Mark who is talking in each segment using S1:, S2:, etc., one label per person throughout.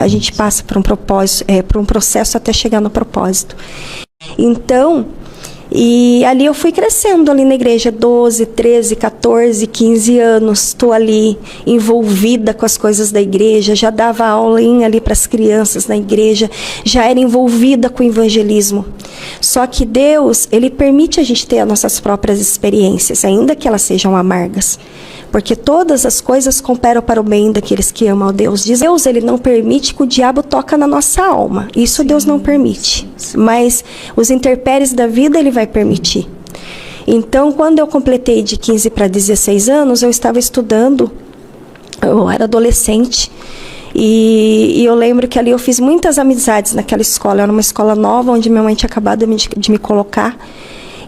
S1: A gente passa por um propósito, por um processo até chegar no propósito. Então, e ali eu fui crescendo ali na igreja, 12, 13, 14, 15 anos, estou ali envolvida com as coisas da igreja, já dava aulinha ali para as crianças na igreja, já era envolvida com o evangelismo. Só que Deus, Ele permite a gente ter as nossas próprias experiências, ainda que elas sejam amargas. Porque todas as coisas cooperam para o bem daqueles que amam a Deus. Diz Deus, Ele não permite que o diabo toque na nossa alma. Isso Deus não permite. Mas os intempéries da vida Ele vai permitir. Então, quando eu completei de 15 para 16 anos, eu estava estudando, eu era adolescente. E eu lembro que ali eu fiz muitas amizades naquela escola. Era uma escola nova, onde minha mãe tinha acabado de me colocar.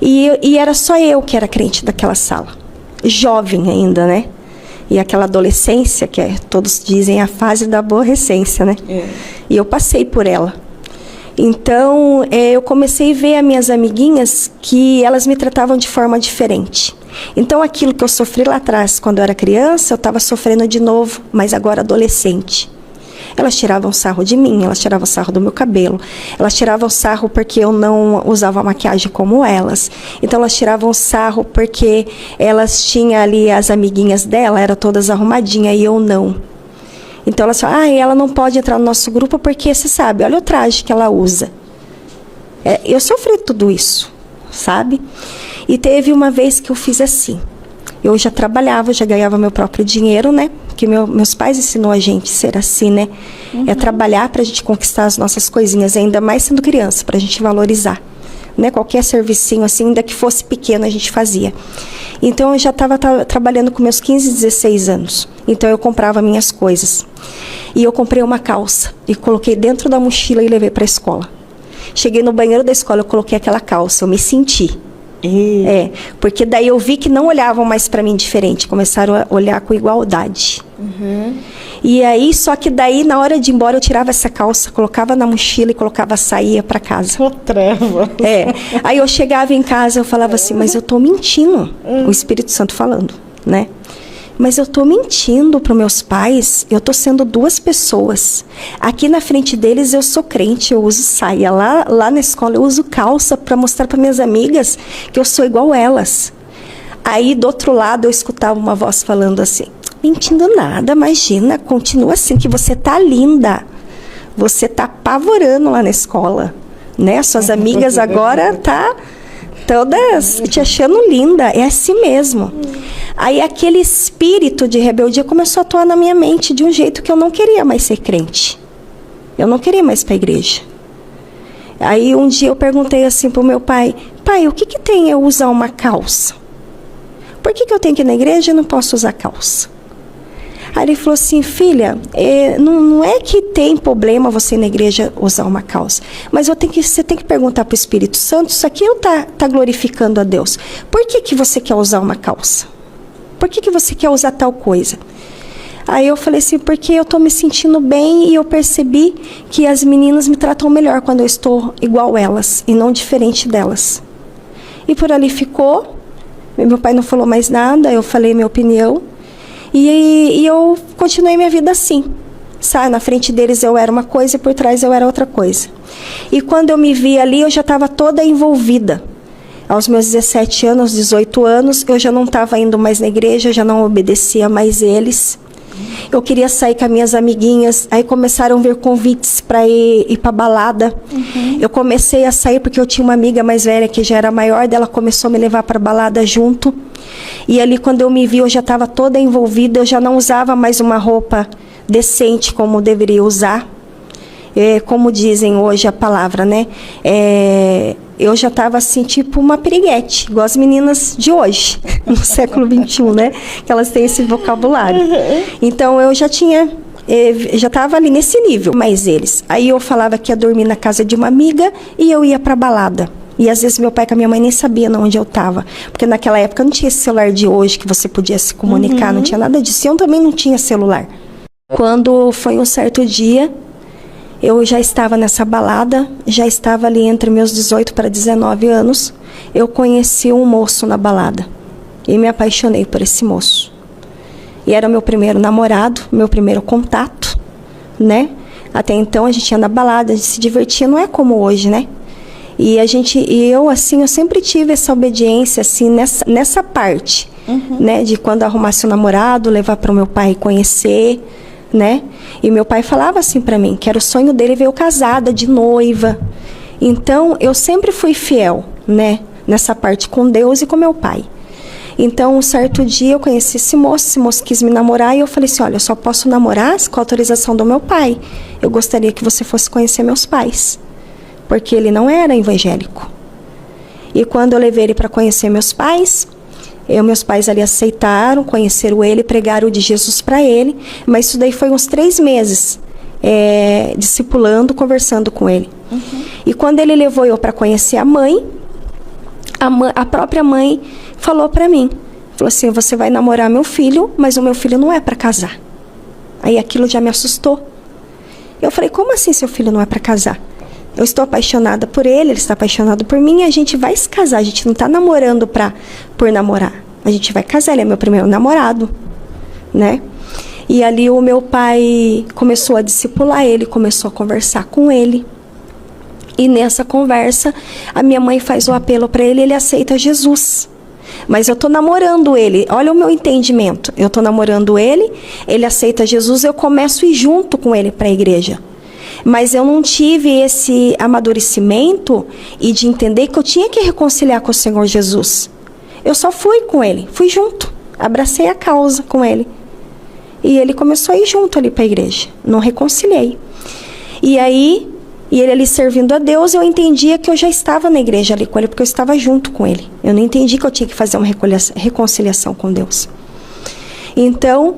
S1: E era só eu que era crente daquela sala. Jovem ainda, né? E aquela adolescência, que todos dizem a fase da aborrecência, né? E eu passei por ela. Então, eu comecei a ver as minhas amiguinhas que elas me tratavam de forma diferente. Então, aquilo que eu sofri lá atrás, quando eu era criança, eu estava sofrendo de novo, mas agora adolescente. Elas tiravam sarro de mim, elas tiravam sarro do meu cabelo, elas tiravam sarro porque eu não usava maquiagem como elas. Então elas tiravam sarro porque elas tinham ali as amiguinhas dela, eram todas arrumadinhas e eu não. Então elas falavam, ela não pode entrar no nosso grupo porque, você sabe, olha o traje que ela usa. Eu sofri tudo isso, sabe? E teve uma vez que eu fiz assim. Eu já trabalhava, já ganhava meu próprio dinheiro, né? Porque meus pais ensinou a gente a ser assim, né? É trabalhar pra gente conquistar as nossas coisinhas, ainda mais sendo criança, pra gente valorizar. Né? Qualquer servicinho assim, ainda que fosse pequeno, a gente fazia. Então, eu já estava trabalhando com meus 15, 16 anos. Então, eu comprava minhas coisas. E eu comprei uma calça e coloquei dentro da mochila e levei pra escola. Cheguei no banheiro da escola, eu coloquei aquela calça, eu me senti. Porque daí eu vi que não olhavam mais para mim diferente, começaram a olhar com igualdade. E aí, só que daí, na hora de ir embora, eu tirava essa calça, colocava na mochila e colocava a saia para casa.
S2: Treva.
S1: Aí eu chegava em casa, eu falava assim, mas eu tô mentindo, o Espírito Santo falando, né? Mas eu tô mentindo para meus pais, eu tô sendo duas pessoas. Aqui na frente deles eu sou crente, eu uso saia. Lá na escola eu uso calça para mostrar para minhas amigas que eu sou igual elas. Aí do outro lado eu escutava uma voz falando assim, mentindo nada, imagina, continua assim que você tá linda. Você tá apavorando lá na escola, né? Suas amigas agora tá todas te achando linda, é assim mesmo. Aí aquele espírito de rebeldia começou a atuar na minha mente de um jeito que eu não queria mais ser crente. Eu não queria mais ir para a igreja. Aí um dia eu perguntei assim para o meu pai, pai, o que tem eu usar uma calça? Por que eu tenho que ir na igreja e não posso usar calça? Aí ele falou assim, filha, não é que tem problema você ir na igreja usar uma calça, mas você tem que perguntar para o Espírito Santo, isso aqui não tá glorificando a Deus. Por que você quer usar uma calça? Por que você quer usar tal coisa? Aí eu falei assim, porque eu estou me sentindo bem e eu percebi que as meninas me tratam melhor quando eu estou igual elas e não diferente delas. E por ali ficou, meu pai não falou mais nada, eu falei minha opinião. E eu continuei minha vida assim, sabe? Na frente deles eu era uma coisa e por trás eu era outra coisa. E quando eu me vi ali, eu já estava toda envolvida. Aos meus 17 anos, 18 anos, eu já não estava indo mais na igreja, eu já não obedecia mais eles. Eu queria sair com as minhas amiguinhas, aí começaram a vir convites para ir para balada. Eu comecei a sair porque eu tinha uma amiga mais velha que já era maior, dela começou a me levar para balada junto. E ali quando eu me vi, eu já estava toda envolvida, eu já não usava mais uma roupa decente como deveria usar. Como dizem hoje a palavra, né? Eu já estava assim, tipo uma piriguete, igual as meninas de hoje, no século XXI, né? Que elas têm esse vocabulário. Então, eu já estava ali nesse nível, mas eles. Aí eu falava que ia dormir na casa de uma amiga e eu ia para balada. E às vezes meu pai com a minha mãe nem sabia onde eu estava. Porque naquela época não tinha esse celular de hoje que você podia se comunicar, não tinha nada disso. Eu também não tinha celular. Quando foi um certo dia, eu já estava nessa balada, já estava ali entre meus 18 para 19 anos. Eu conheci um moço na balada e me apaixonei por esse moço. E era meu primeiro namorado, meu primeiro contato, né? Até então a gente ia na balada, a gente se divertia, não é como hoje, né? E eu assim, eu sempre tive essa obediência assim nessa parte, né, de quando arrumasse um namorado, levar para o meu pai conhecer, né? E meu pai falava assim para mim, que era o sonho dele ver eu casada, de noiva. Então, eu sempre fui fiel, né, nessa parte com Deus e com meu pai. Então, um certo dia eu conheci esse moço quis me namorar e eu falei assim, olha, eu só posso namorar com a autorização do meu pai. Eu gostaria que você fosse conhecer meus pais, porque ele não era evangélico. E quando eu levei ele para conhecer meus pais, meus pais ali aceitaram, conheceram ele, pregaram o de Jesus para ele, mas isso daí foi uns 3 meses, discipulando, conversando com ele. E quando ele levou eu para conhecer a mãe, a própria mãe falou para mim, falou assim, você vai namorar meu filho, mas o meu filho não é para casar. Aí aquilo já me assustou. Eu falei, como assim seu filho não é para casar? Eu estou apaixonada por ele está apaixonado por mim, e a gente vai se casar, a gente não está namorando por namorar. A gente vai casar, ele é meu primeiro namorado, né? E ali o meu pai começou a discipular ele, começou a conversar com ele. E nessa conversa, a minha mãe faz o apelo para ele, ele aceita Jesus. Mas eu estou namorando ele, olha o meu entendimento. Eu estou namorando ele aceita Jesus, eu começo a ir junto com ele para a igreja. Mas eu não tive esse amadurecimento e de entender que eu tinha que reconciliar com o Senhor Jesus. Eu só fui com ele, fui junto, abracei a causa com ele. E ele começou a ir junto ali para a igreja, não reconciliei. E aí, ele ali servindo a Deus, eu entendia que eu já estava na igreja ali com ele, porque eu estava junto com ele. Eu não entendi que eu tinha que fazer uma reconciliação com Deus. Então,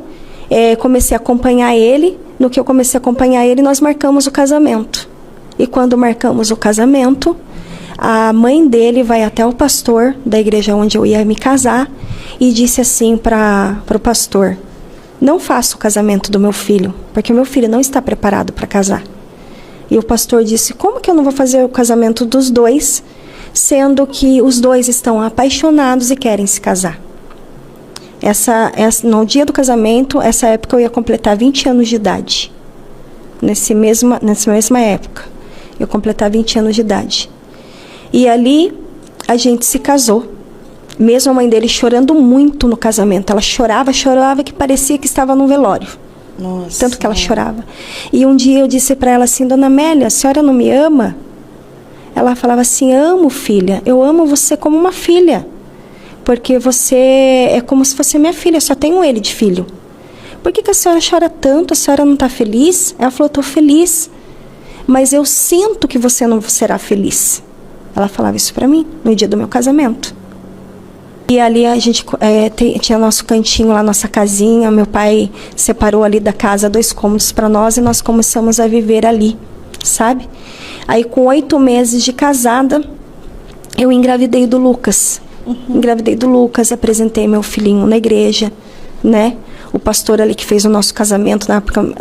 S1: comecei a acompanhar ele. No que eu comecei a acompanhar ele, nós marcamos o casamento. E quando marcamos o casamento, a mãe dele vai até o pastor da igreja onde eu ia me casar e disse assim para o pastor, não faça o casamento do meu filho, porque o meu filho não está preparado para casar. E o pastor disse, como que eu não vou fazer o casamento dos dois, sendo que os dois estão apaixonados e querem se casar? No dia do casamento, essa época eu ia completar 20 anos de idade. Nessa mesma época, eu completar 20 anos de idade. E ali, a gente se casou. Mesmo a mãe dele chorando muito no casamento. Ela chorava que parecia que estava num velório.
S2: Nossa.
S1: Tanto que ela chorava. E um dia eu disse para ela assim, Dona Amélia, a senhora não me ama? Ela falava assim, amo, filha. Eu amo você como uma filha. Porque você é como se fosse minha filha, eu só tenho ele de filho. Por que a senhora chora tanto? A senhora não está feliz? Ela falou, estou feliz, mas eu sinto que você não será feliz. Ela falava isso para mim, no dia do meu casamento. E ali a gente tinha nosso cantinho lá, nossa casinha, meu pai separou ali da casa 2 cômodos para nós e nós começamos a viver ali, sabe? Aí com 8 meses de casada, eu engravidei do Lucas. Engravidei do Lucas, apresentei meu filhinho na igreja, né? O pastor ali que fez o nosso casamento na época